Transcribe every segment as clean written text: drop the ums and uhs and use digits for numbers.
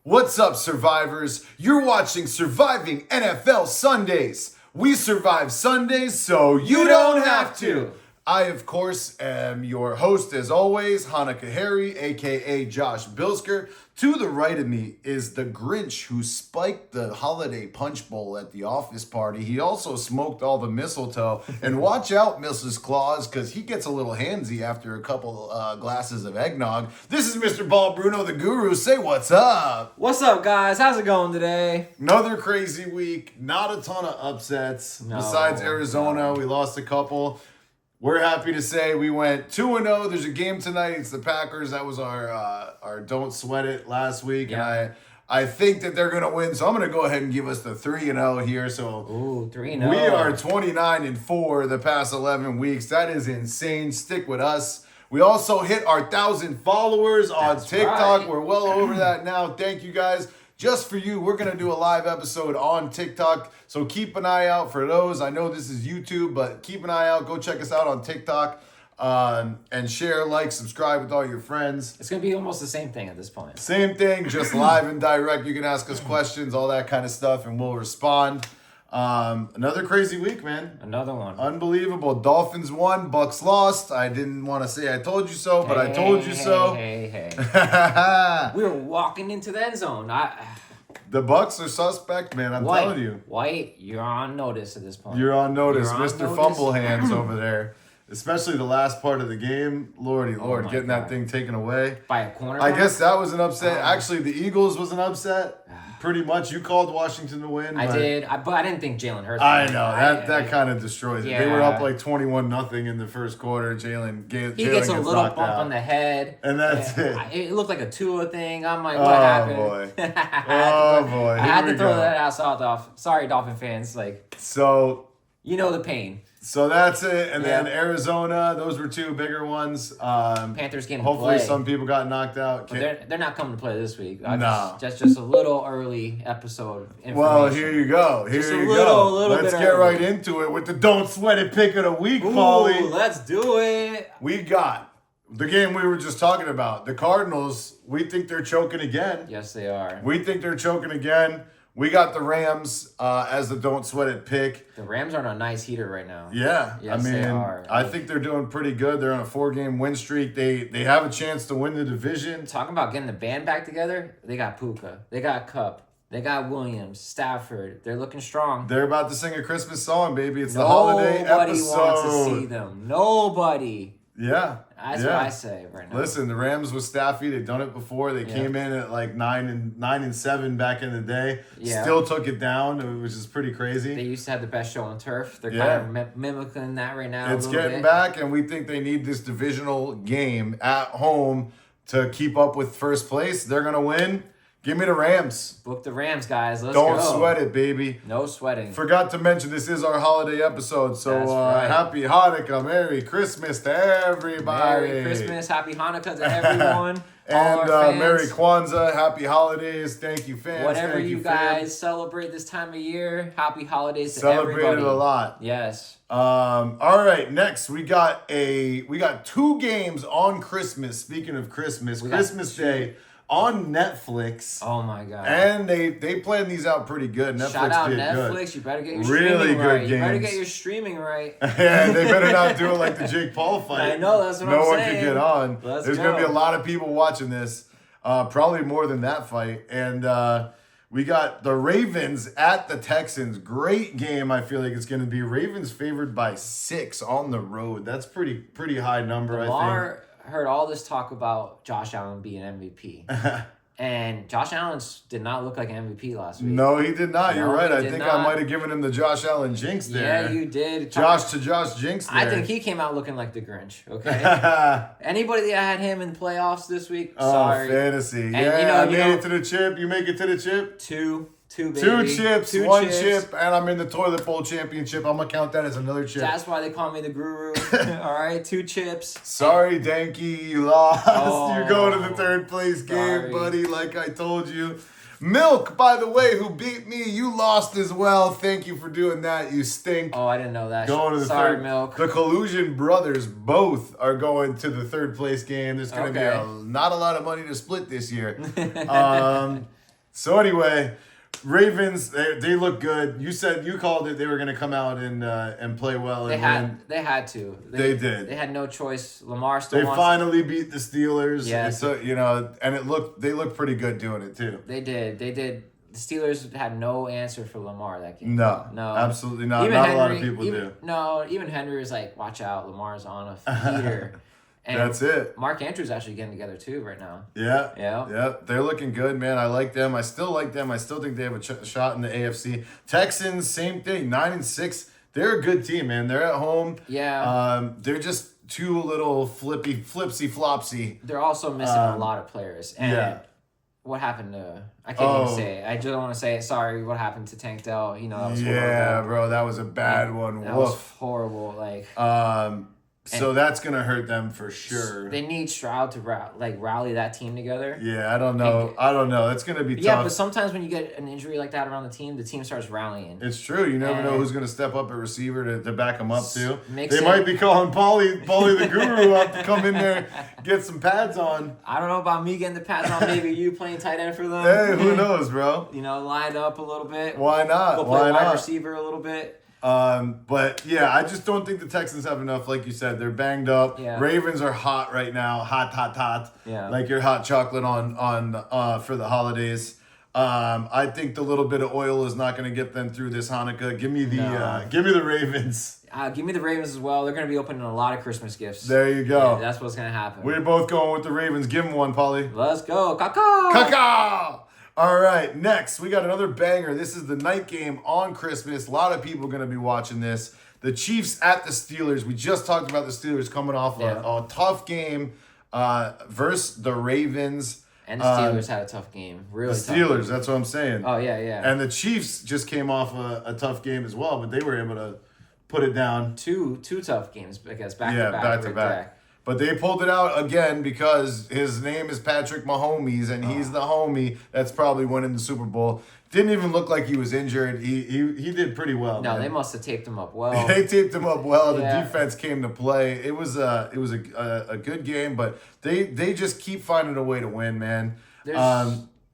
What's up, survivors? You're watching Surviving NFL Sundays. We survive Sundays so you don't have to. I, of course, am your host, as always, Hanukkah Harry, a.k.a. Josh Bilsker. To the right of me is the Grinch who spiked the holiday punch bowl at the office party. He also smoked all the mistletoe. And watch out, Mrs. Claus, because he gets a little handsy after a couple glasses of eggnog. This is Mr. Paul Bruno, the guru. Say what's up. What's up, guys? How's it going today? Another crazy week. Not a ton of upsets. Besides Arizona, we lost a couple. We're happy to say we went 2-0. There's a game tonight. It's the Packers. That was our Don't Sweat It last week. Yeah. And I think that they're going to win. So I'm going to go ahead and give us the 3-0 here. So Ooh, 3-0. we are 29-4 the past 11 weeks. That is insane. Stick with us. We also hit our 1,000 followers on That's TikTok. right. We're well over that now. Thank you guys. Just for you, we're going to do a live episode on TikTok, so keep an eye out for those. I know this is YouTube, but keep an eye out. Go check us out on TikTok and share, like, subscribe with all your friends. It's going to be almost the same thing at this point. Same thing, just live and direct. You can ask us questions, all that kind of stuff, and we'll respond. Another crazy week, man. Another one. Unbelievable. Dolphins won, Bucks lost. I didn't want to say I told you so, but I told you so. Hey. We were walking into the end zone. The Bucks are suspect, man. I'm telling you. White, you're on notice at this point. You're on notice, You're on Mr. notice. Fumble Hands over there. Especially the last part of the game. Lordy Lord, my getting God. that thing taken away. By a corner. I guess that was an upset. Actually, the Eagles was an upset. Pretty much. You called Washington to win. I but did, but I didn't think Jalen Hurts. I know. That kind of destroys it. They were Yeah. up like 21-0 in the first quarter. Jalen He gets a little knocked bump out. on the head. And that's it. It looked like a Tua thing. I'm like, what Oh, happened? boy. I boy. I had Here to we throw go. that out off. Sorry, Dolphin fans. Like, So you know the pain. that's it. And then Yeah. Arizona, those were two bigger ones. Panthers getting Hopefully play. some people got knocked out. But they're not coming to play this week. No. Just a little early episode information. Well, here you go. Just a Here you little go. Let's bit get early. right into it with the Don't Sweat It pick of the week, Ooh, Paulie. let's do it. We got the game we were just talking about. The Cardinals, we think they're choking again. Yes, they are. We think they're choking again. We got the Rams as the Don't Sweat It pick. The Rams are on a nice heater right now. Yeah, Yes, I they mean, are. I think they're doing pretty good. They're on a 4-game win streak. They have a chance to win the division. Talking about getting the band back together, they got Puka, they got Cup, they got Williams, Stafford. They're looking strong. They're about to sing a Christmas song, baby. It's the holiday Nobody episode. wants to see them. Nobody. Yeah. That's yeah. what I say right now. Listen, the Rams with Staffy, they've done it before. They came in at like 9-7 back in the day. Yeah. Still took it down, which is pretty crazy. They used to have the best show on turf. They're Yeah. kind of mimicking that right now. It's a little getting bit. back, and we think they need this divisional game at home to keep up with first place. They're gonna win. Give me the Rams. Book the Rams, guys. Let's Don't go. sweat it, baby. No sweating. Forgot to mention this is our holiday episode, so That's right. happy Hanukkah, Merry Christmas to everybody. Merry Christmas, Happy Hanukkah to everyone. And all our fans. Merry Kwanzaa, Happy Holidays. Thank you, fans. Whatever Thank you fam. guys celebrate this time of year, Happy Holidays to Celebrated everybody. a lot. Yes. All right, next we got 2 games on Christmas. Speaking of Christmas, We got Christmas two. Day on Netflix. Oh my God. And they planned these out pretty good. Netflix Shout out did Netflix. good. You better get your Really streaming good right. You better games. get your streaming right. Yeah, they better not do it like the Jake Paul fight. I know, that's what no I'm one saying. can get on. Let's There's gonna be go. a lot of people watching this. Probably more than that fight. And we got the Ravens at the Texans. Great game. I feel like it's gonna be. Ravens favored by 6 on the road. That's pretty high number. Lamar heard all this talk about Josh Allen being MVP. And Josh Allen did not look like an MVP last week. No, he did not. You're No, right. he I did think not. I might have given him the Josh Allen jinx there. Yeah, you did. Josh jinx there. I think he came out looking like the Grinch, okay? Anybody that had him in playoffs this week, sorry. Fantasy. And, I you made know- it to the chip. You make it to the chip? Two, baby. 2 chips, Two 1 chips. chip, and I'm in the toilet bowl championship. I'm gonna count that as another chip. That's why they call me the guru. All right, 2 chips. Sorry, Danky, you lost. Oh, You're going to the 3rd place game, sorry. buddy, like I told you. Milk, by the way, who beat me, you lost as well. Thank you for doing that. You stink. Oh, I didn't know that. Going to the Sorry, 3rd. Milk. The Collusion brothers both are going to the 3rd place game. There's going to Okay. be not a lot of money to split this year. So anyway, Ravens, they look good. You called it. They were going to come out and play well. They had to. They did. They had no choice. Lamar still. They finally beat the Steelers. Yeah. So and they looked pretty good doing it too. They did. The Steelers had no answer for Lamar that game. No, absolutely not. Not a lot of people do. No, even Henry was like, "Watch out, Lamar's on a heater." And that's it. Mark Andrews actually getting together too right now. Yeah. They're looking good, man. I like them. I still like them. I still think they have a shot in the AFC. Texans, same thing. 9-6. They're a good team, man. They're at home. Yeah. They're just too little flipsy flopsy. They're also missing a lot of players. And what happened to? I can't even say it. I just don't want to say it. Sorry. What happened to Tank Dell? That was horrible. Bro, that was a bad one. That was horrible. So that's gonna hurt them for sure. They need Stroud to rally that team together. Yeah, I don't know. That's gonna be tough. Yeah, but sometimes when you get an injury like that around the team starts rallying. It's true. You never know who's gonna step up at receiver to back them up too. They might be calling Paulie the Guru up to come in there, get some pads on. I don't know about me getting the pads on. Maybe you playing tight end for them. Hey, who knows, bro? Lined up a little bit. Why not? Go play wide receiver a little bit. But yeah, I just don't think the Texans have enough. Like you said, they're banged up. Yeah. Ravens are hot right now. Hot. Yeah. Like your hot chocolate on for the holidays. I think the little bit of oil is not going to get them through this Hanukkah. Give me the Ravens. Give me the Ravens as well. They're going to be opening a lot of Christmas gifts. There you go. Yeah, that's what's going to happen. We're both going with the Ravens. Give them one, Paulie. Let's go. Caca! All right, next, we got another banger. This is the night game on Christmas. A lot of people are going to be watching this. The Chiefs at the Steelers. We just talked about the Steelers coming off a tough game versus the Ravens. And the Steelers had a tough game. Really tough. The Steelers, that's what I'm saying. Oh, yeah. And the Chiefs just came off a tough game as well, but they were able to put it down. Two tough games, I guess, back to back. But they pulled it out again because his name is Patrick Mahomes, and he's the homie that's probably winning the Super Bowl. Didn't even look like he was injured. He did pretty well. No, man. they must have taped him up well. They taped him up well. The defense came to play. It was a good game, but they just keep finding a way to win, man.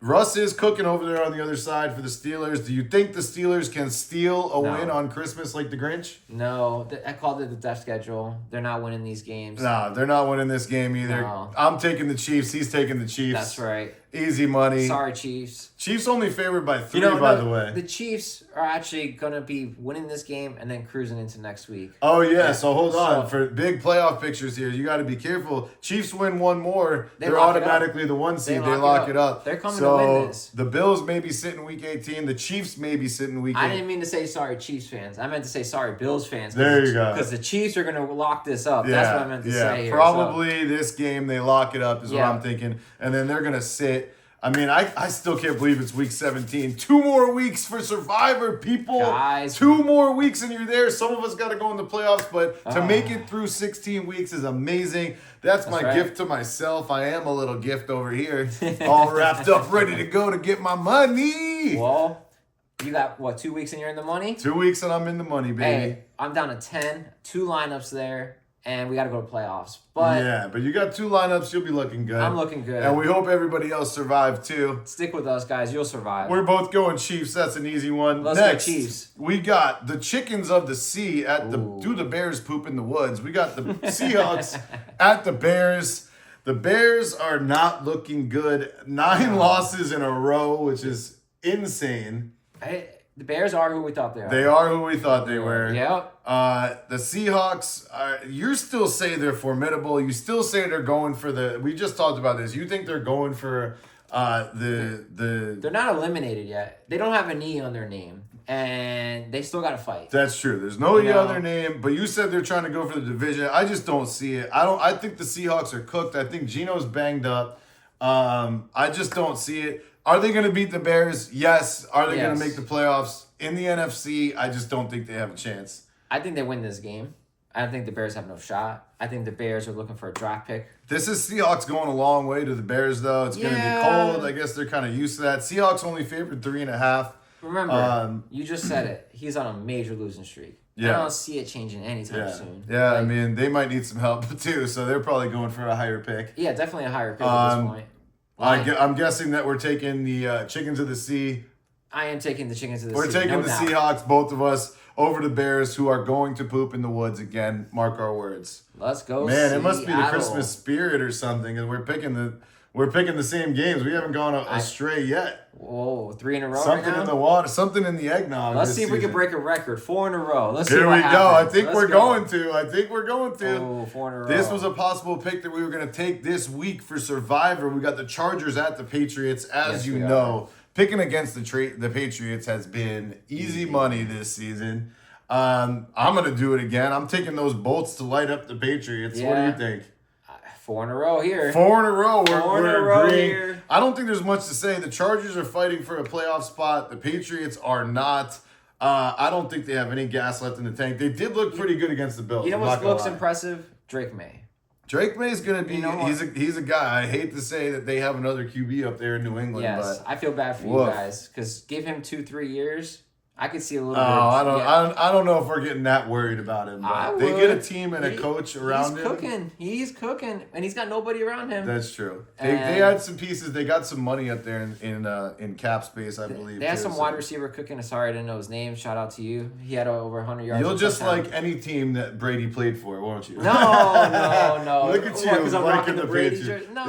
Russ is cooking over there on the other side for the Steelers. Do you think the Steelers can steal a win on Christmas like the Grinch? No, I called it the death schedule. They're not winning these games. No, they're not winning this game either. No. I'm taking the Chiefs. He's taking the Chiefs. That's right. Easy money. Sorry, Chiefs. Chiefs only favored by 3, by the way. The Chiefs are actually going to be winning this game and then cruising into next week. Oh, yeah. So hold on. For big playoff pictures here, you got to be careful. Chiefs win one more. They're automatically the 1 seed. They lock it up. They're coming to win this. The Bills may be sitting week 18. The Chiefs may be sitting week 18. I didn't mean to say sorry, Chiefs fans. I meant to say sorry, Bills fans. There you go. Because the Chiefs are going to lock this up. Yeah, that's what I meant to say here. Probably this game they lock it up is what I'm thinking. And then they're going to sit. I mean, I still can't believe it's week 17. 2 more weeks for Survivor, people. Guys. 2 more weeks and you're there. Some of us got to go in the playoffs, but to make it through 16 weeks is amazing. That's my gift to myself. I am a little gift over here, all wrapped up, ready to go to get my money. Well, you got, 2 weeks and you're in the money? 2 weeks and I'm in the money, baby. Hey, I'm down to 10. 2 lineups there. And we got to go to playoffs. But you got 2 lineups. You'll be looking good. I'm looking good. And we hope everybody else survive too. Stick with us, guys. You'll survive. We're both going Chiefs. That's an easy one. Let's Next, go Chiefs. We got the chickens of the sea at do the Bears poop in the woods? We got the Seahawks at the Bears. The Bears are not looking good. 9 losses in a row, which is insane. The Bears are who we thought they are. They are who we thought they were. Yep. The Seahawks, you still say they're formidable. You still say they're going for we just talked about this. You think they're going for the... They're not eliminated yet. They don't have an E on their name. And they still got to fight. That's true. There's no E on their name. But you said they're trying to go for the division. I just don't see it. I think the Seahawks are cooked. I think Geno's banged up. I just don't see it. Are they going to beat the Bears? Yes. Are they going to make the playoffs? In the NFC, I just don't think they have a chance. I think they win this game. I don't think the Bears have no shot. I think the Bears are looking for a draft pick. This is Seahawks going a long way to the Bears, though. It's going to be cold. I guess they're kind of used to that. Seahawks only favored 3.5. Remember, you just said it. He's on a major losing streak. Yeah. I don't see it changing anytime soon. Yeah, I mean, they might need some help, too, so they're probably going for a higher pick. Yeah, definitely a higher pick at this point. I'm guessing that we're taking the Chickens of the Sea. I am taking the Chickens of the Sea. We're taking no the doubt. Seahawks, both of us, over the Bears, who are going to poop in the woods again. Mark our words. Let's go. Man, it must be the Seattle. Christmas spirit or something, and we're picking the same games. We haven't gone astray yet. Whoa, 3 in a row. Something right now? in the water, something in the eggnog. Let's this see if we season. can break a record. 4 in a row. Let's see Here what we happens. go. I think Let's we're go. going to. I think we're going to. Oh, 4 in a row. This was a possible pick that we were going to take this week for Survivor. We got the Chargers at the Patriots, as Yes, you we know. Picking against the Patriots has been easy money this season. I'm going to do it again. I'm taking those bolts to light up the Patriots. What do Yeah. you think? 4 in a row here. 4 in a row. Four in a We're row agreeing. here. I don't think there's much to say. The Chargers are fighting for a playoff spot. The Patriots are not. I don't think they have any gas left in the tank. They did look pretty good against the Bills. You know I'm what not gonna looks lie. impressive? Drake May. Drake May's gonna be. You know what? He's a guy. I hate to say that they have another QB up there in New England, Yes, but I feel bad for Woof. you guys because give him 2-3 years. I could see a little. oh, bit. I don't know if we're getting that worried about him. I But they would. get a team and a coach around He's him. cooking. He's cooking, and he's got nobody around him. That's true. They And- had some pieces. They got some money up there in cap space, I believe. They had too, some so. wide receiver cooking. Sorry, I didn't know his name. Shout out to you. He had over 100 yards. You'll and just touchdown. like any team that Brady played for, won't you? No. Look at you, What, 'cause I'm liking rocking the Brady Patriots. jersey? No.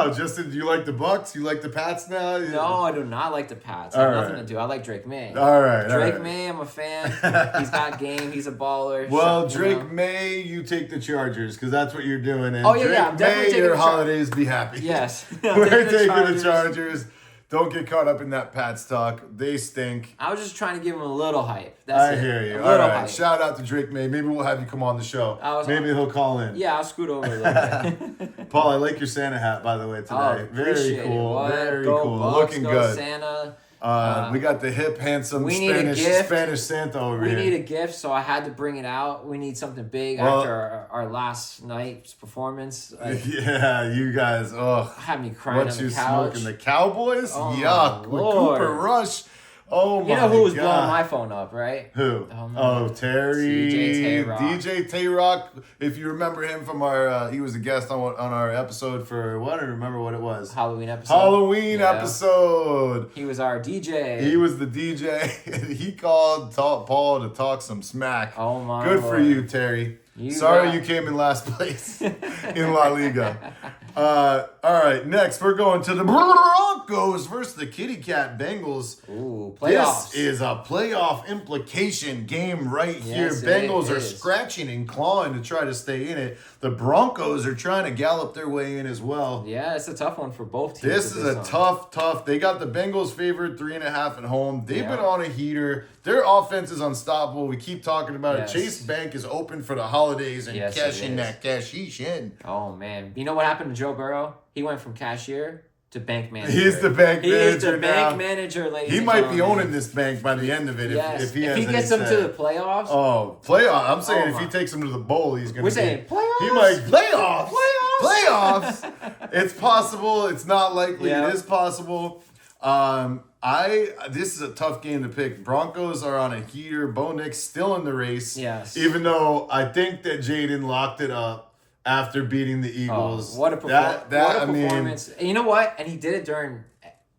No, Justin, do you like the Bucks? You like the Pats now? No, I do not like the Pats. I All have nothing right. to do. I like Drake May. All right. all Drake right. May, I'm a fan. He's got game. He's a baller. Well, So, Drake you know. May, you take the Chargers because that's what you're doing. And Oh, yeah, Drake yeah, I'm definitely May, taking your the Char- holidays be happy. Yes. We're taking the Chargers. Chargers. Don't get caught up in that Pats talk. They stink. I was just trying to give him a little hype. That's I it. hear you. A All little right. hype. Shout out to Drake May. Maybe we'll have you come on the show. I was- Maybe he'll call in. Yeah, I'll scoot over a little bit. Paul, I like your Santa hat, by the way, today. Oh, Very appreciate cool. it. What? Very Go cool. Bucks, Looking go good. Santa. We got the hip, handsome we need a gift. Spanish Santa over We here. need a gift, so I had to bring it out. We need something big Well- after our last night's performance. Like, Yeah, you guys. Ugh. had me crying What on you the couch. smoking? The Cowboys? Oh, Yuck. With Lord. Cooper Rush. Oh, my You know who was God. blowing my phone up, right? Who? Oh, Terry. DJ Tay-Rock. DJ Tay-Rock. If you remember him from our, he was a guest on our episode for, I don't remember what it was. Halloween episode. Halloween Yeah. episode. He was our DJ. He was the DJ. And he called Paul to talk some smack. Oh my Good for Lord. you, Terry. You Sorry got- you came in last place in La Liga. All right, next we're going to the Broncos versus the Kitty Cat Bengals. Ooh, playoffs. This is a playoff implication game right here. Yes, it Bengals are is. scratching and clawing to try to stay in it. The Broncos are trying to gallop their way in as well. Yeah, it's a tough one for both teams. This at is a time. tough. They got the Bengals favored 3.5 at home. They've Yeah. been on a heater. Their offense is unstoppable. We keep talking about Yes. it. Chase Bank is open for the holidays and Yes, it cashing is. that cashish in. Oh man, you know what happened to Joe Burrow? He went from cashier to bank manager. He's the bank He manager is the now. bank manager, ladies. He and might be gentlemen. owning this bank by the end of it Yes. if he has any gets them say. to the playoffs. Oh, playoff! I'm saying Oh, if he my. takes them to the bowl, he's gonna. We're be, saying playoffs? He might playoffs. Playoffs? Playoffs. It's possible. It's not likely. Yeah. It is possible. This is a tough game to pick. Broncos are on a heater. Bo Nix still in the race. Yes. Even though I think that Jaden locked it up after beating the Oh, Eagles. what a That I mean, performance! And you know what? And he did it during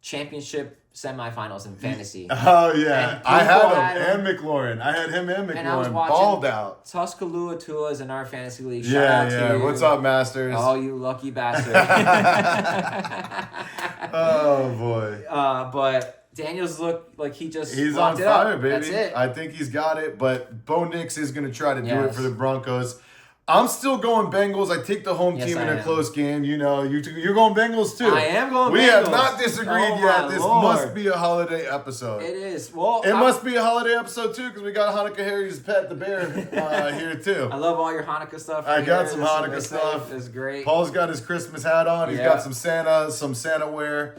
championship semifinals in fantasy. Oh yeah, And I had people him had and McLaurin. I had him and And I was McLaurin watching- balled out. Tuscaloosa Tua is in our fantasy league. Shout Yeah, out to yeah. you. What's up, Masters? Oh, you lucky bastard. Oh boy. But Daniels looked like he just He's locked on it up. fire, baby. That's it. I think he's got it, but Bo Nix is going to try to do it Yes. for the Broncos. I'm still going Bengals. I take the home Yes, team in I a am. close game. You know, you're going Bengals too. I am going We Bengals. have not disagreed Oh, yet. my This Lord. must be a holiday episode. It is. Well, It must be a holiday episode too, because we got Hanukkah Harry's pet, the bear, here too. I love all your Hanukkah stuff. I right got here. some This is Hanukkah great stuff. It's great. Paul's got his Christmas hat on. He's Yeah. got some Santa wear.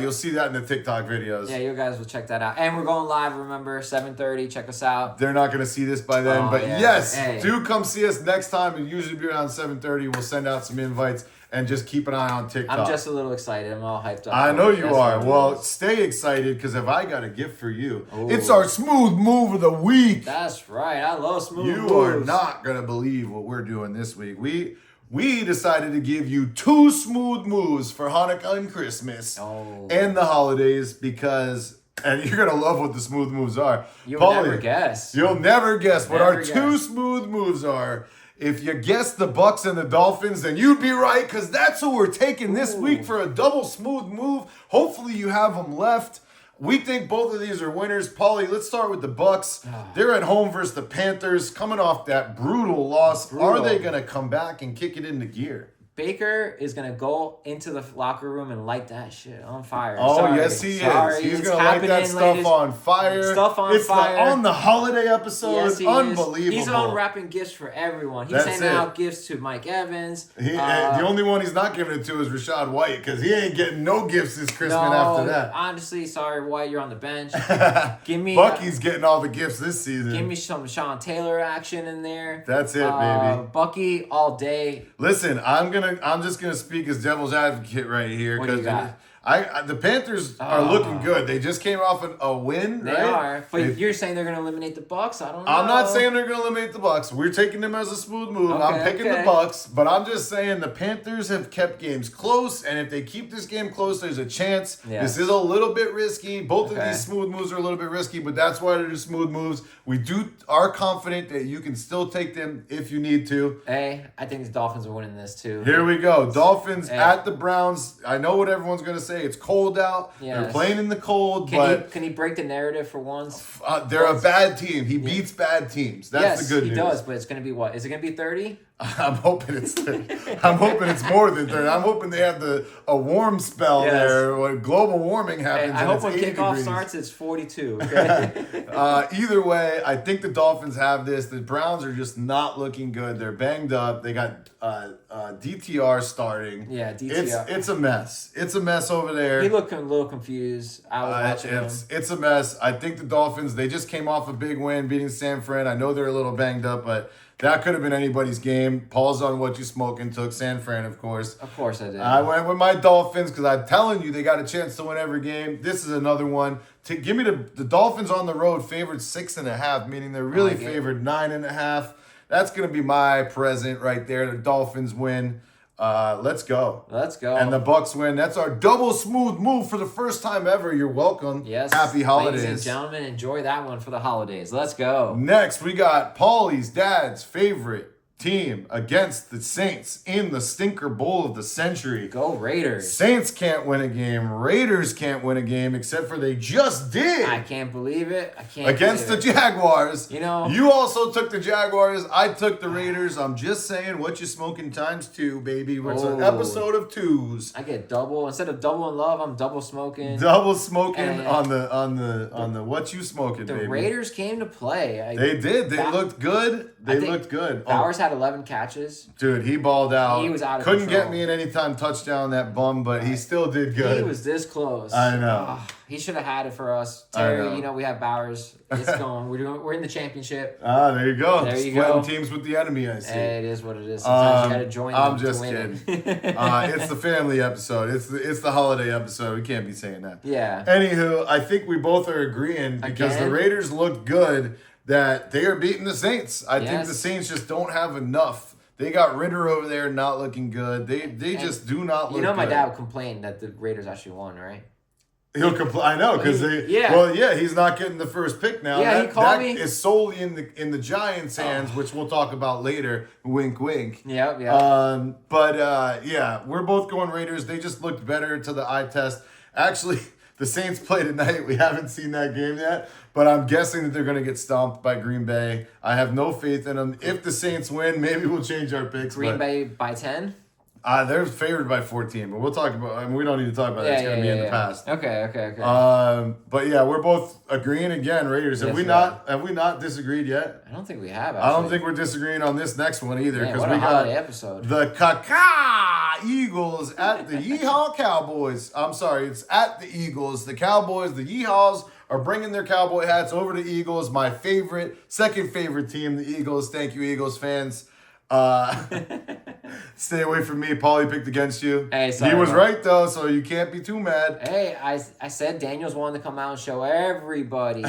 You'll see that in the TikTok videos. Yeah, you guys will check that out. And we're going live, remember, 7:30. Check us out. They're not going to see this by then, Oh, but yeah. yes, Hey. do come see us next time. It usually be around 7:30. We'll send out some invites and just keep an eye on TikTok. I'm just a little excited. I'm all hyped up. I know you That's are. what it Well, is. stay excited because if I got a gift for you, Ooh. it's our smooth move of the week. That's right. I love smooth You moves. are not going to believe what we're doing this week. we decided to give you 2 smooth moves for Hanukkah and Christmas and the holidays because, and you're going to love what the smooth moves are. You'll never guess. You'll never guess what our 2 smooth moves are. If you guessed the Bucks and the Dolphins, then you'd be right because that's who we're taking this week for a double smooth move. Hopefully you have them left. We think both of these are winners. Paulie, let's start with the Bucks. They're at home versus the Panthers, coming off that brutal loss. Are they going to come back and kick it into gear? Baker is going to go into the locker room and light that shit on fire. Oh, yes, he is. He's going to light that stuff on fire. It's on the holiday episode. Yes, unbelievable. He's unwrapping gifts for everyone. He's sending out gifts to Mike Evans. The only one he's not giving it to is Rachaad White because he ain't getting no gifts this Christmas after that. Honestly, sorry, White, you're on the bench. Give me Bucky's getting all the gifts this season. Give me some Sean Taylor action in there. That's it, baby. Bucky all day. Listen, I'm just gonna speak as devil's advocate right here because the Panthers are looking good. They just came off a win. They are, but you're saying they're gonna eliminate the Bucks. I don't know. I'm not saying they're gonna eliminate the Bucks. We're taking them as a smooth move. I'm picking the Bucks, but I'm just saying the Panthers have kept games close, and if they keep this game close, there's a chance. Yeah. This is a little bit risky. Both of these smooth moves are a little bit risky, but that's why they're smooth moves. We are confident that you can still take them if you need to. Hey, I think the Dolphins are winning this too. Here we go. Dolphins at the Browns. I know what everyone's gonna say. It's cold out. Yes. They're playing in the cold. Can he break the narrative for once? They're a bad team. He beats bad teams. That's the good news. He does, but it's going to be what? Is it going to be 30? I'm hoping it's 30. I'm hoping it's more than 30. I'm hoping they have a warm spell there when global warming happens. I hope when kickoff starts, it's 42. Okay? Either way, I think the Dolphins have this. The Browns are just not looking good. They're banged up. They got DTR starting. Yeah, DTR. It's a mess. It's a mess over there. He looked a little confused. I was watching him. It's a mess. I think the Dolphins, they just came off a big win beating San Fran. I know they're a little banged up, but that could have been anybody's game. Paul's on What You Smoking took San Fran, of course. Of course I did. I went with my Dolphins because I'm telling you, they got a chance to win every game. This is another one. Give me the Dolphins on the road favored 6.5, meaning they're really favored 9.5. That's going to be my present right there. The Dolphins win. Let's go. Let's go. And the Bucks win. That's our double smooth move for the first time ever. You're welcome. Yes. Happy holidays. Ladies and gentlemen, enjoy that one for the holidays. Let's go. Next, we got Paulie's dad's favorite team against the Saints in the stinker bowl of the century. Go Raiders. Saints can't win a game. Raiders can't win a game, except for they just did. I can't believe it. Against the Jaguars. You know. You also took the Jaguars. I took the Raiders. I'm just saying What You Smoking ×2, baby. It's an episode of 2s. I get double. Instead of double in love, I'm double smoking. Double smoking on the What You Smoking, baby. The Raiders came to play. They did. They looked good. They looked good. Bowers had 11 catches. Dude, he balled out. He was out of Couldn't control. get me an anytime touchdown, that bum, but he still did good. He was this close. I know. He should have had it for us. Terry, we have Bowers. It's going. We're in the championship. There you go. There you Splitting go. teams with the enemy, I see. It is what it is. Sometimes you got to join them. I'm just kidding. It's the family episode. It's the holiday episode. We can't be saying that. Yeah. Anywho, I think we both are agreeing because the Raiders look good that they are beating the Saints. I think the Saints just don't have enough. They got Ritter over there not looking good. They just do not look good. My dad complained that the Raiders actually won, right? He'll complain. I know because he's not getting the first pick now. Yeah, he called me. That is solely in the Giants' hands, which we'll talk about later. Wink, wink. Yeah. But we're both going Raiders. They just looked better to the eye test. Actually, the Saints play tonight. We haven't seen that game yet, but I'm guessing that they're going to get stomped by Green Bay. I have no faith in them. If the Saints win, maybe we'll change our picks. Green Bay by 10? They're favored by 14, but we'll talk about. We don't need to talk about it. It's going to be in the past. Okay. But yeah, we're both agreeing again. Raiders. Have we not disagreed yet? I don't think we have. Actually. I don't think we're disagreeing on this next one either because we got episode. The Kaka Eagles at the Yeehaw Cowboys. I'm sorry, it's at the Eagles. The Cowboys, the Yeehaws are bringing their cowboy hats over to Eagles. My second favorite team, the Eagles. Thank you, Eagles fans. Stay away from me. Paulie picked against you. Hey, sorry, he was right though, so you can't be too mad. Hey, I said Daniels wanted to come out and show everybody.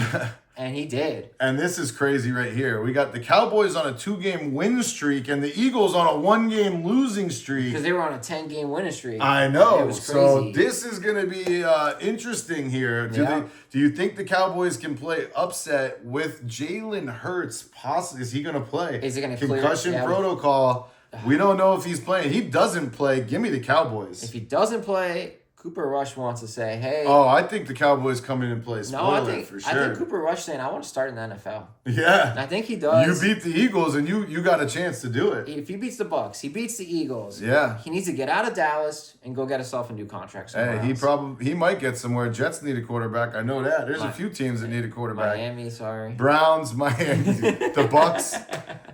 And he did. And this is crazy right here. We got the Cowboys on a 2-game win streak and the Eagles on a 1-game losing streak. Because they were on a 10-game winning streak. I know. It was crazy. So this is going to be interesting here. Do you think the Cowboys can play upset with Jalen Hurts? Possibly, is he going to play? Is he going to clear? Concussion protocol. We don't know if he's playing. He doesn't play. Give me the Cowboys. If he doesn't play, Cooper Rush wants to say, hey. Oh, I think the Cowboys come in and play spoiler for sure. I think Cooper Rush saying, I want to start in the NFL. Yeah. And I think he does. You beat the Eagles and you got a chance to do it. If he beats the Bucks, he beats the Eagles. Yeah. He needs to get out of Dallas and go get himself a new contract somewhere else. He might get somewhere. Jets need a quarterback. I know that. There's a few teams that need a quarterback. Miami, sorry. Browns, Miami, the Bucks,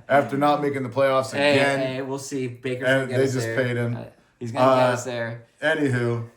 after not making the playoffs again. Hey, we'll see. Baker's And going to get they us just there. paid him. He's going to get us there. Anywho,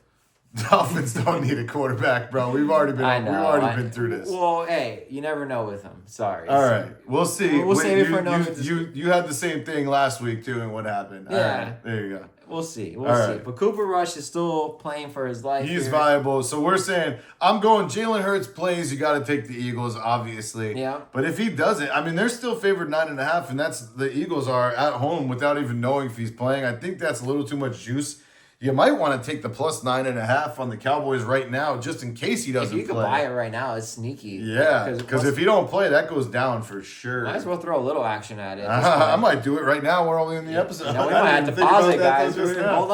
Dolphins don't need a quarterback, bro. We've already been through this. Well, hey, you never know with him. Sorry. All right, we'll see. We'll save it for another. You had the same thing last week too, and what happened? Yeah. All right, there you go. We'll see. We'll All see. right. But Cooper Rush is still playing for his life. He's viable. So we're saying, I'm going Jalen Hurts plays. You got to take the Eagles, obviously. Yeah. But if he doesn't, I mean, they're still favored 9.5, and that's the Eagles are at home without even knowing if he's playing. I think that's a little too much juice. You might want to take the plus 9.5 on the Cowboys right now, just in case he doesn't play. If you could buy it right now, it's sneaky. Yeah, because if you don't play, that goes down for sure. Might as well throw a little action at it. I might do it right now. We're only in the episode. We might have to pause it, guys. Hold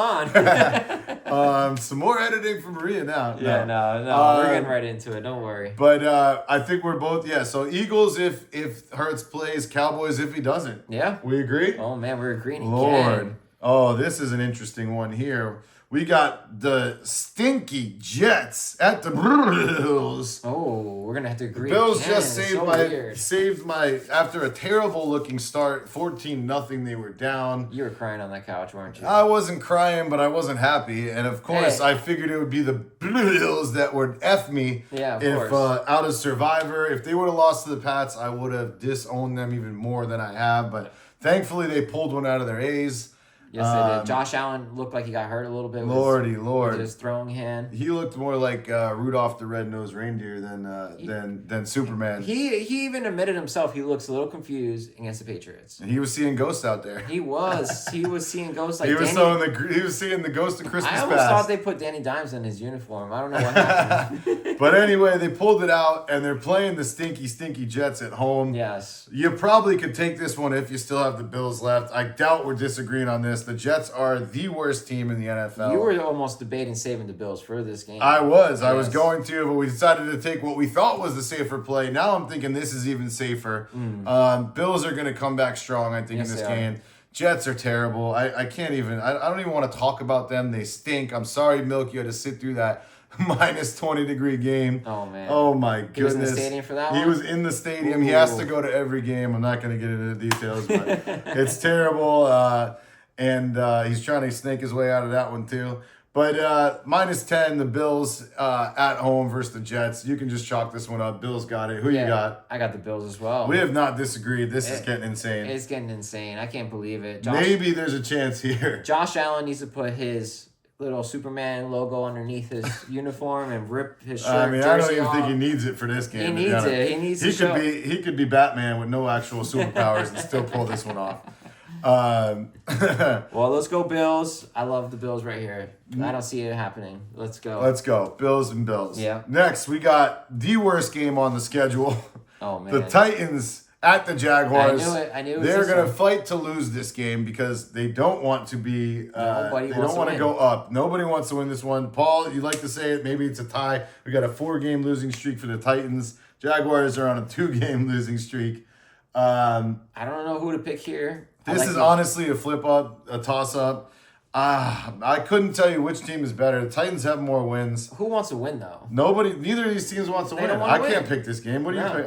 on. Some more editing from Maria now. Yeah, no. We're getting right into it. Don't worry. But I think we're both, so Eagles if Hurts plays, Cowboys if he doesn't. Yeah. We agree? Oh, man, we're agreeing Lord. again. Oh, this is an interesting one here. We got the stinky Jets at the Bills. Oh, we're going to have to agree. Bills again. just It's saved my after a terrible looking start, 14-0 they were down. You were crying on that couch, weren't you? I wasn't crying, but I wasn't happy. And of course, I figured it would be the Bills that would F me if out of Survivor. If they would have lost to the Pats, I would have disowned them even more than I have. But thankfully, they pulled one out of their A's. Yes, they did. Josh Allen looked like he got hurt a little bit Lord. with his throwing hand. He looked more like Rudolph the Red-Nosed Reindeer than Superman. He even admitted himself he looks a little confused against the Patriots. And he was seeing ghosts out there. He was seeing ghosts like he was seeing the ghost of Christmas I almost past. thought they put Danny Dimes in his uniform. I don't know what happened. But anyway, they pulled it out, and they're playing the stinky Jets at home. Yes. You probably could take this one if you still have the Bills left. I doubt we're disagreeing on this. The Jets are the worst team in the NFL. You were almost debating saving the Bills for this game. I was going to, but we decided to take what we thought was the safer play. Now I'm thinking this is even safer. Bills are going to come back strong, I think, in this game. Jets are terrible. I can't even, I don't even want to talk about them. They stink. I'm sorry, Milk, you had to sit through that minus 20-degree game. Oh, man. Oh, my goodness. He was in the stadium for that one? He was in the stadium. Ooh. He has to go to every game. I'm not going to get into the details, but it's terrible. And he's trying to snake his way out of that one, too. But minus 10, the Bills at home versus the Jets. You can just chalk this one up. Bills got it. Who you got? I got the Bills as well. We have not disagreed. This is getting insane. It's getting insane. I can't believe it. Maybe there's a chance here. Josh Allen needs to put his little Superman logo underneath his uniform and rip his shirt. I mean, I don't even think he needs it for this game. He needs it. He needs to He could be Batman with no actual superpowers and still pull this one off. Well, let's go Bills. I love the Bills right here. I don't see it happening. Let's go. Let's go. Bills and Bills. Yeah. Next, we got the worst game on the schedule. Oh, man. The Titans at the Jaguars. I knew it. They're going to fight to lose this game because they don't want to be, they don't want to go up. Nobody wants to win this one. Paul, you like to say it. Maybe it's a tie. We got a 4-game losing streak for the Titans. Jaguars are on a 2-game losing streak. I don't know who to pick here. This is honestly a flip-up, a toss-up. I couldn't tell you which team is better. The Titans have more wins. Who wants to win, though? Neither of these teams wants to win. I can't pick this game. What do you pick?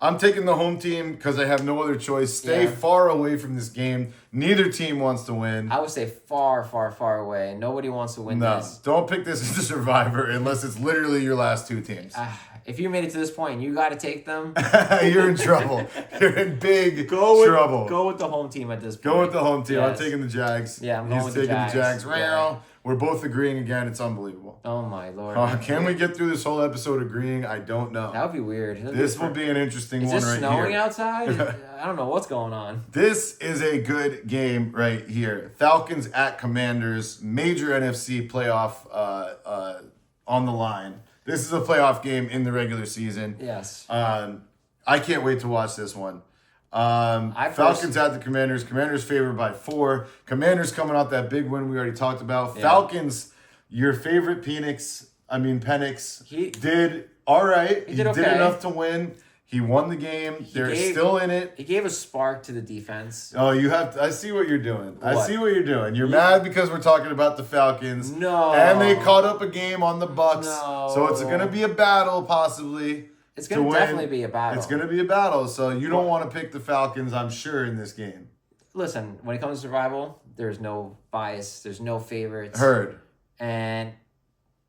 I'm taking the home team because I have no other choice. Stay far away from this game. Neither team wants to win. I would say far, far, far away. Nobody wants to win this. Don't pick this as a Survivor unless it's literally your last 2 teams. If you made it to this point, you got to take them. You're in trouble. You're in big trouble. Go with the home team at this point. Go with the home team. Yes. I'm taking the Jags. Yeah, I'm going with the Jags. He's taking the Jags. Yeah. We're both agreeing again. It's unbelievable. Oh my lord! Can we get through this whole episode agreeing? I don't know. That would be weird. This will be an interesting one right here. Is it snowing here. outside? I don't know what's going on. This is a good game right here. Falcons at Commanders, major NFC playoff on the line. This is a playoff game in the regular season. Yes. I can't wait to watch this one. Falcons at the Commanders. Commanders favored by 4. Commanders coming off that big win we already talked about. Yeah. Falcons, your favorite Penix, he did all right. He did enough to win. He won the game. They're still in it. He gave a spark to the defense. Oh, you have to, I see what you're doing. What? I see what you're doing. You're mad because we're talking about the Falcons. No. And they caught up a game on the Bucks. No. So it's going to be a battle possibly. It's going to definitely be a battle. It's going to be a battle. So you don't want to pick the Falcons, I'm sure, in this game. Listen, when it comes to survival, there's no bias. There's no favorites. Heard. And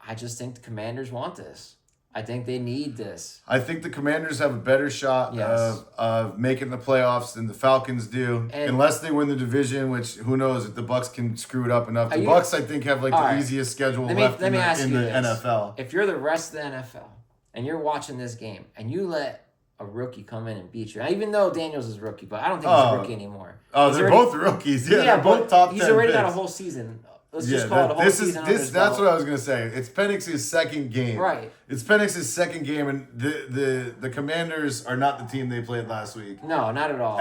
I just think the Commanders want this. I think they need this. I think the Commanders have a better shot of making the playoffs than the Falcons do. And unless they win the division, which who knows if the Bucks can screw it up enough. The Bucks, I think, have the easiest schedule left in the NFL. If you're the rest of the NFL and you're watching this game and you let a rookie come in and beat you, even though Daniels is rookie, but I don't think he's a rookie anymore. Oh, they're both rookies. Yeah, they're both top 10 He's already picks. got a whole season. Let's just call it a whole season. That's what I was gonna say. It's Penix's second game. Right. It's Penix's second game, and the Commanders are not the team they played last week. No, not at all.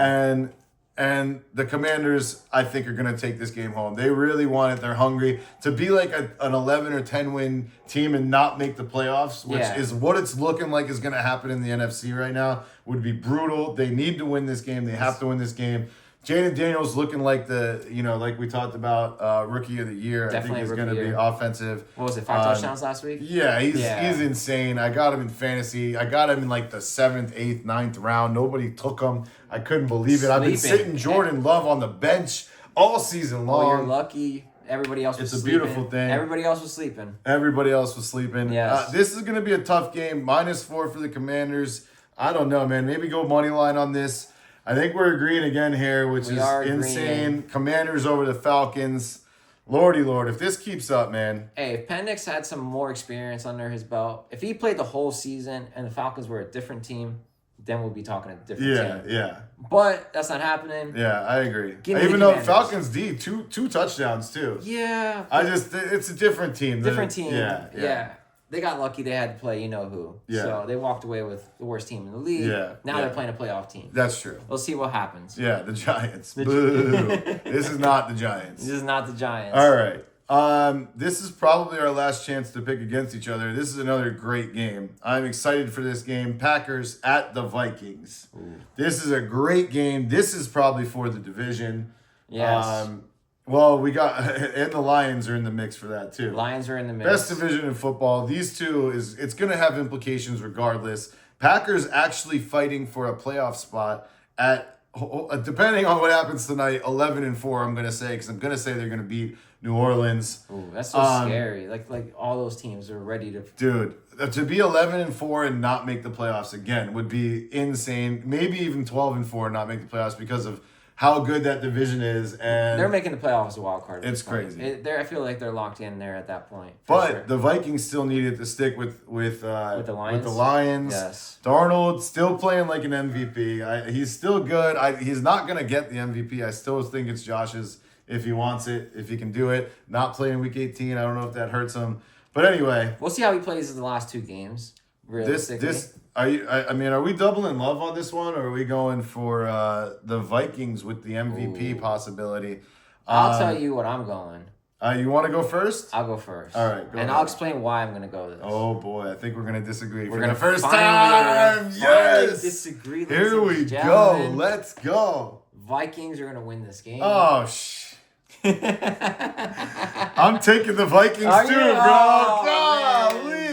And the Commanders, I think, are gonna take this game home. They really want it. They're hungry to be like an 11 or 10 win team and not make the playoffs, which is what it's looking like is gonna happen in the NFC right now. Would be brutal. They need to win this game. They have to win this game. Jaden Daniels looking like like we talked about, rookie of the year. Definitely I think he's going to be offensive. What was it, 5 touchdowns last week? Yeah, he's insane. I got him in fantasy. I got him in like the 7th, 8th, 9th round. Nobody took him. I couldn't believe it. I've been sitting Jordan Love on the bench all season long. Well, you're lucky. Everybody else was sleeping. It's a beautiful thing. Everybody else was sleeping. Yes. This is going to be a tough game. -4 for the Commanders. I don't know, man. Maybe go money line on this. I think we're agreeing again here, which is insane. Commanders over the Falcons. Lordy Lord, if this keeps up, man. Hey, if Penix had some more experience under his belt, if he played the whole season and the Falcons were a different team, then we'll be talking a different team. Yeah. But that's not happening. Yeah, I agree. Even though Falcons D, two touchdowns too. Yeah. It's a different team. Different team. Yeah. They got lucky they had to play you-know-who. Yeah. So they walked away with the worst team in the league. Yeah. Now they're playing a playoff team. That's true. We'll see what happens. Yeah, the Giants. Boo. This is not the Giants. This is not the Giants. All right. This is probably our last chance to pick against each other. This is another great game. I'm excited for this game. Packers at the Vikings. Ooh. This is a great game. This is probably for the division. Yes. Well, we got, and the Lions are in the mix for that too. Lions are in the mix. Best division in football. These two it's going to have implications regardless. Packers actually fighting for a playoff spot at, depending on what happens tonight, 11-4. I'm going to say because I'm going to say they're going to beat New Orleans. Ooh, that's so scary. Like all those teams are ready to. Dude, to be 11-4 and not make the playoffs again would be insane. Maybe even 12-4 and not make the playoffs because of how good that division is, and they're making the playoffs a wild card. It's crazy. I feel like they're locked in there at that point. But the Vikings still needed to stick with the Lions. Yes. Darnold still playing like an MVP. He's still good. He's not gonna get the MVP. I still think it's Josh's if he wants it, if he can do it. Not playing Week 18. I don't know if that hurts him. But anyway, we'll see how he plays in the last 2 games. Realistically. Are we doubling love on this one, or are we going for the Vikings with the MVP possibility? I'll tell you what I'm going. You want to go first? I'll go first. All right, I'll explain why I'm going to go this. Oh boy, I think we're going to disagree for the first time. Yes. Disagree. Here we go. Let's go. Vikings are going to win this game. Oh I'm taking the Vikings too, bro. Golly.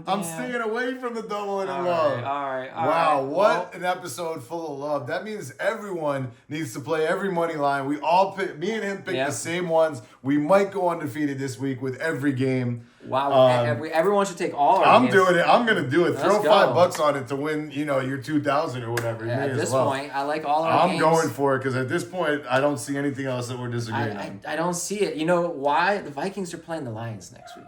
I'm staying away from the double and a All love. right, all right. Wow, what Well, an episode full of love. That means everyone needs to play every money line. We all pick, me and him picked Yep. the same ones. We might go undefeated this week with every game. wow, everyone should take all our I'm games. doing it. I'm going to do it. Let's Throw go. $5 on it to win, your 2,000 or whatever. Yeah, Me at as this well. point, I like all our I'm games. going for it because at this point, I don't see anything else that we're disagreeing on. I don't see it. You know why? The Vikings are playing the Lions next week.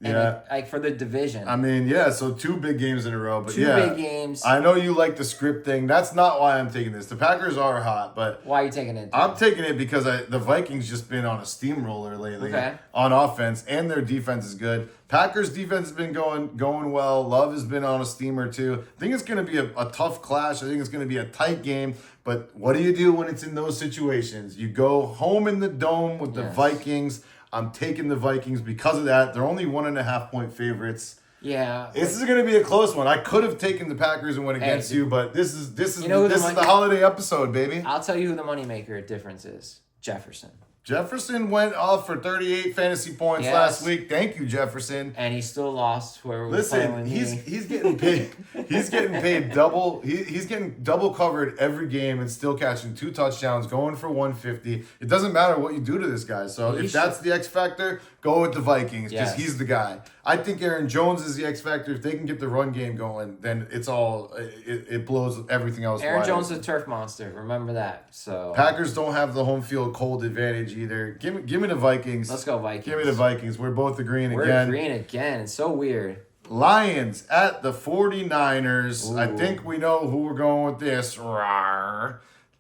And Yeah. like for the division. I mean, yeah, so 2 big games in a row. But Two yeah, big games. I know you like the script thing. That's not why I'm taking this. The Packers are hot, but Why are you taking it? I'm taking it because the Vikings just been on a steamroller lately on offense, and their defense is good. Packers defense has been going well. Love has been on a steamer too. I think it's going to be a tough clash. I think it's going to be a tight game. But what do you do when it's in those situations? You go home in the dome with the Yes. Vikings. I'm taking the Vikings because of that. They're only 1.5 point favorites. Yeah. This is going to be a close one. I could have taken the Packers and went against you, but this is You know who this the is mon- the holiday episode, baby. I'll tell you who the moneymaker difference is. Jefferson. Jefferson went off for 38 fantasy points Yes. last week. Thank you, Jefferson. And he still lost where we were playing Listen, with he's getting paid. He's getting paid double. He's getting double covered every game and still catching 2 touchdowns, going for 150. It doesn't matter what you do to this guy. So He if that's the X factor, go with the Vikings because Yes. he's the guy. I think Aaron Jones is the X factor. If they can get the run game going, then it blows everything else. Aaron wide Jones open. is a turf monster. Remember that. So Packers don't have the home field cold advantage either. Give me the Vikings. let's go Vikings. Give me the Vikings. We're both agreeing We're again. agreeing again. It's so weird. Lions at the 49ers. I Ooh. think we know who we're going with this. Rawr.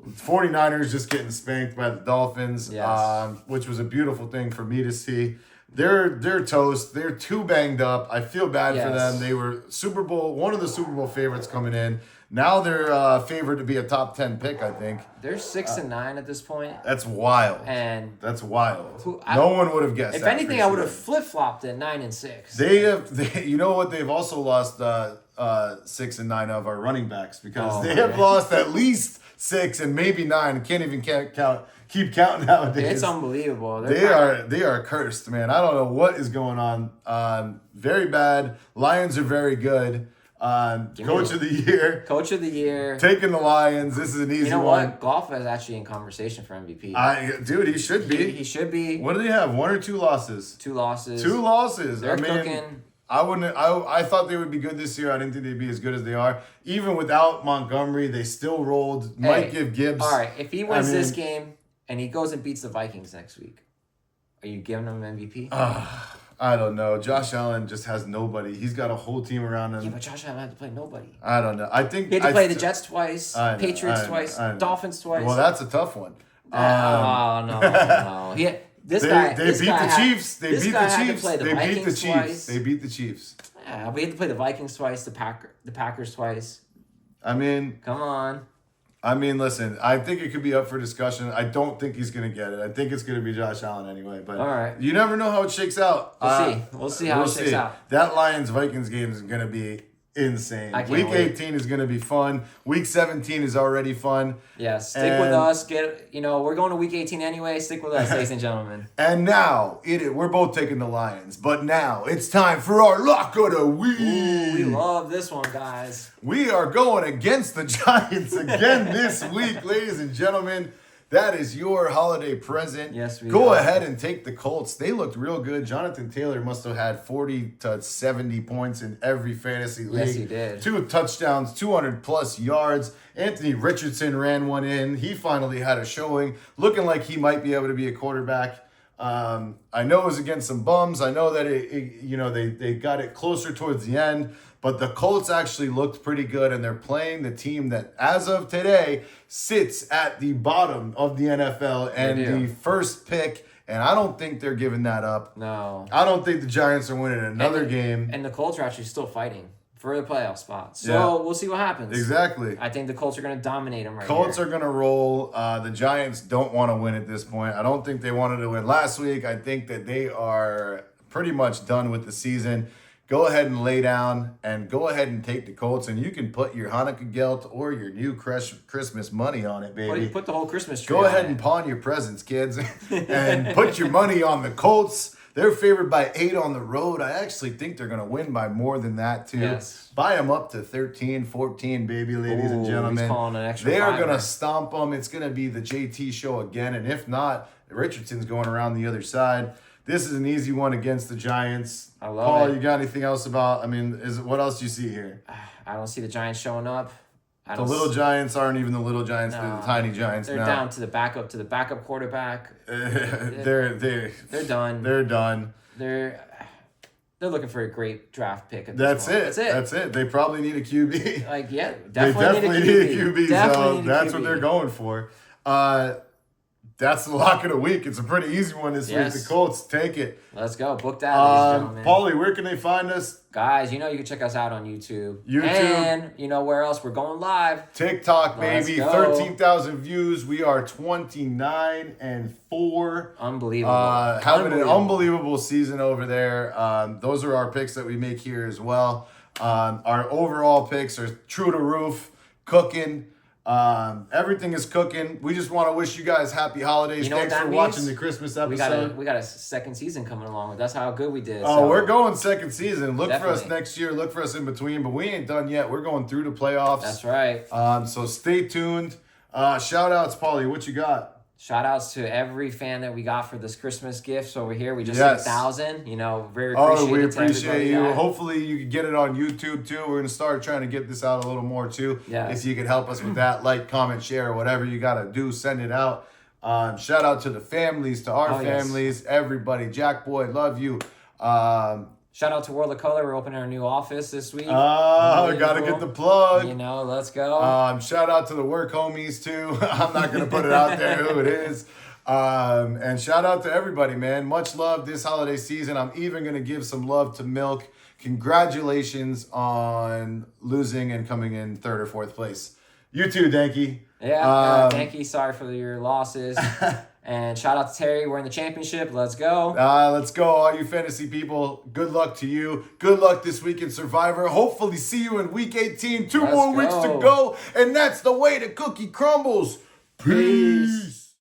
49ers just getting spanked by the Dolphins, Yes. which was a beautiful thing for me to see. They're toast. They're too banged up. I feel bad for Yes. them. They were one of the Super Bowl favorites coming in. Now they're favored to be a top 10 pick, I think. They're 6-9 at this point. That's wild. And That's wild. I- No one would have guessed if that. anything, I would have flip flopped at 9-6. You know what? They've also lost 6 and 9 of our running backs because Oh, they have man. lost at least 6 and maybe 9. Can't even keep counting nowadays. It's unbelievable. They are cursed, man. I don't know what is going on. Very bad. Lions are very good. Coach of the year. Coach of the year. Taking the Lions. This is an easy You know one. what? Golf is actually in conversation for MVP. Dude, he should be. He should be. What do they have? 1 or 2 losses? 2 losses. 2 losses. They're I mean, cooking. I wouldn't. I thought they would be good this year. I didn't think they'd be as good as they are. Even without Montgomery, they still rolled. Might give Gibbs. All right, if he wins this mean- game and he goes and beats the Vikings next week, are you giving him MVP? I don't know. Josh Allen just has nobody. He's got a whole team around him. Yeah, but Josh Allen had to play nobody. I don't know. I think He had to play the Jets twice, I know, Patriots I know, twice, I know. Dolphins twice. Well, that's a tough one. oh no. This guy. They this beat guy the had- Chiefs. They this beat guy the had to Chiefs. play the They beat the Vikings Chiefs. twice. They beat the Chiefs. Yeah, we had to play the Vikings twice, the Packers twice. I mean, Come on. listen. I think it could be up for discussion. I don't think he's gonna get it. I think it's gonna be Josh Allen anyway. But All right. you never know how it shakes out. We'll see. We'll see how it shakes out. That Lions Vikings game is gonna be insane. I can't Week wait. 18 is gonna be fun. Week 17 is already fun. Yeah, stick with And- us. We're going to week 18 anyway. Stick with us, ladies and gentlemen. And now we're both taking the Lions. But now it's time for our lock of the week. We love this one, guys. We are going against the Giants again this week, ladies and gentlemen. That is your holiday present. Yes, we Go are. ahead and take the Colts. They looked real good. Jonathan Taylor must have had 40 to 70 points in every fantasy league. Yes, he did. 2 touchdowns, 200 plus yards. Anthony Richardson ran one in. He finally had a showing, looking like he might be able to be a quarterback. I know it was against some bums. I know that they got it closer towards the end, but the Colts actually looked pretty good, and they're playing the team that, as of today, sits at the bottom of the NFL and do. the first pick. And I don't think they're giving that up. No. I don't think the Giants are winning another game. And the Colts are actually still fighting for the playoff spot. So Yeah. we'll see what happens. Exactly. I think the Colts are going to dominate them right Colts here. are going to roll. The Giants don't want to win at this point. I don't think they wanted to win last week. I think that they are pretty much done with the season. Go ahead and lay down and go ahead and take the Colts, and you can put your Hanukkah gelt or your new Christmas money on it, baby. Put the whole Christmas tree Go on ahead it. and pawn your presents, kids, and put your money on the Colts. They're favored by 8 on the road. I actually think they're going to win by more than that, too. Yes. Buy them up to 13, 14, baby, ladies and gentlemen. He's calling an extra They are fiver. going to stomp them. It's going to be the JT show again. And if not, Richardson's going around the other side. This is an easy one against the Giants. I love Paul, it. you got anything else about, what else do you see here? I don't see the Giants showing up. The little Giants aren't even the little Giants. They're the tiny Giants They're now. down to the backup quarterback. They're done. They're done. They're looking for a great draft pick at That's this point. it. That's it. They probably need a QB. Like, yeah, They definitely need a QB. Definitely So need a that's QB. what they're going for. That's the lock of the week. It's a pretty easy one this week. The Colts take it. Let's go. Book that, ladies and gentlemen. Paulie, where can they find us? Guys, you can check us out on YouTube. YouTube. And you know where else? We're going live. TikTok, Let's baby. go. 13,000 views. We are 29-4. Unbelievable. Having an unbelievable season over there. Those are our picks that we make here as well. Our overall picks are true to roof, cooking. Everything is cooking. We just want to wish you guys happy holidays. You know Thanks what that for means? watching the Christmas episode. We got a second season coming along. That's how good we did. Oh, so. we're going second season. Look for us Definitely. next year. Look for us in between, but we ain't done yet. We're going through the playoffs. That's right. So stay tuned. Shout outs, Paulie. What you got? Shout outs to every fan that we got for this Christmas gifts over here. We just hit Yes. 1,000. Very appreciated. Oh, we to appreciate everybody you. that- Hopefully you can get it on YouTube too. We're gonna start trying to get this out a little more too. Yes. If you could help us with that, like, comment, share, whatever you gotta do, send it out. Shout out to the families, to our yes. families, everybody. Jack Boy, love you. Shout out to World of Color. We're opening our new office this week. Gotta get the plug. Let's go. Shout out to the work homies too. I'm not gonna put it out there who it is. And shout out to everybody, man. Much love this holiday season. I'm even gonna give some love to Milk. Congratulations on losing and coming in 3rd or 4th place. You too, Danky. Yeah, thank you. Sorry for your losses. And shout out to Terry. We're in the championship. Let's go. Let's go, all you fantasy people. Good luck to you. Good luck this week in Survivor. Hopefully see you in week 18. 2 Let's more weeks to go. go. And that's the way the cookie crumbles. Peace.